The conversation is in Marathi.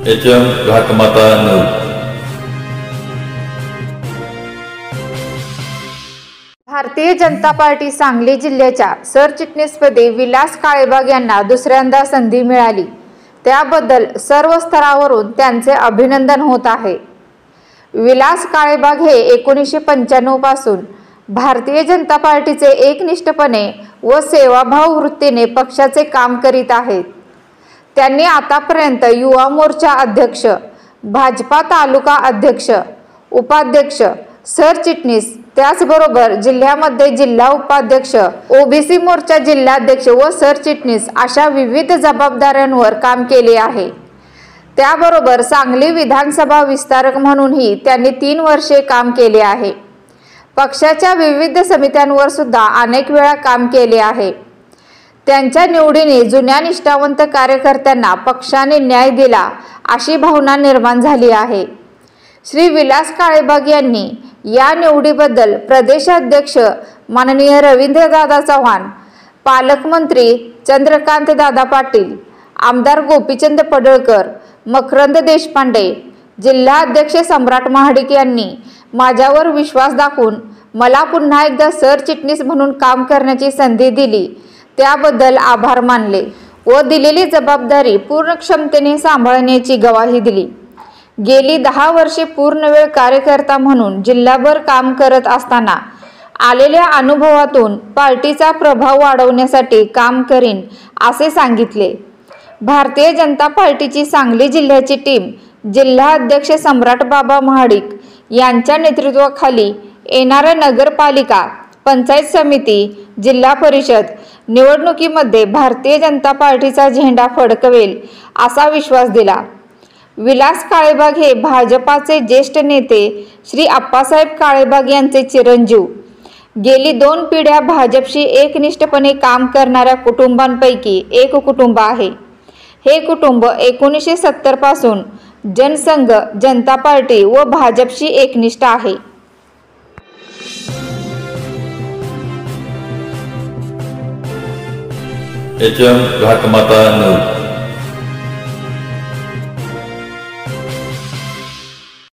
HM घाटमाता news. Bharatiya Janata party Sangli जिल्ह्याच्या सरचिटणीसपदी विलास काळेबाग यांना दुसऱ्यांदा संधी मिळाली, त्याबद्दल सर्व स्तरावरून त्यांचे अभिनंदन होत आहे। विलास काळेबाग हे 1995 पासून भारतीय जनता पार्टीचे एकनिष्ठपणे व सेवाभाव वृत्तीने पक्षाचे काम करीत आहेत। त्यांनी आतापर्यंत युवा मोर्चा अध्यक्ष, भाजपा तालुका अध्यक्ष, उपाध्यक्ष, सरचिटणीस, त्याचबरोबर जिल्ह्यामध्ये जिल्हा उपाध्यक्ष, ओबीसी मोर्चा जिल्हाध्यक्ष व सरचिटणीस अशा विविध जबाबदाऱ्यांवर काम केले आहे। त्याबरोबर सांगली विधानसभा विस्तारक म्हणूनही त्यांनी 3 वर्षे काम केले आहे। पक्षाच्या विविध समित्यांवर सुद्धा अनेक वेळा काम केले आहे। त्यांच्या निवडीने जुन्या निष्ठावंत कार्यकर्त्यांना पक्षाने न्याय दिला अशी भावना निर्माण झाली आहे। श्री विलास काळेबाग यांनी या निवडीबद्दल प्रदेशाध्यक्ष माननीय रवींद्रदादा चव्हाण, पालकमंत्री चंद्रकांतदादा पाटील, आमदार गोपीचंद पडळकर, मकरंद देशपांडे, जिल्हाध्यक्ष सम्राट महाडिक यांनी माझ्यावर विश्वास दाखवून मला पुन्हा एकदा सरचिटणीस म्हणून काम करण्याची संधी दिली, त्याबद्दल आभार मानले व दिलेली जबाबदारी पूर्ण क्षमतेने सांभाळण्याची ग्वाही दिली। गेली 10 वर्षे पूर्णवेळ कार्यकर्ता म्हणून जिल्हाभर काम करत असताना आलेल्या अनुभवातून पार्टीचा प्रभाव वाढवण्यासाठी काम करीन असे सांगितले। भारतीय जनता पार्टीची सांगली जिल्ह्याची टीम जिल्हा अध्यक्ष सम्राट बाबा महाडिक यांच्या नेतृत्वाखाली येणाऱ्या नगरपालिका, पंचायत समिती, जिल्हा परिषद निवडणुकीमध्ये भारतीय जनता पार्टीचा झेंडा फडकवेल असा विश्वास दिला। विलास काळेबाग हे भाजपाचे ज्येष्ठ नेते श्री आप्पासाहेब काळेबाग यांचे चिरंजीव, गेली 2 पिढ्या भाजपशी एकनिष्ठपणे काम करणाऱ्या कुटुंबांपैकी एक कुटुंब आहे। हे कुटुंब 1970 पासून जनसंघ जनता पार्टी व भाजपशी एकनिष्ठ आहे। HM घाटमाता news.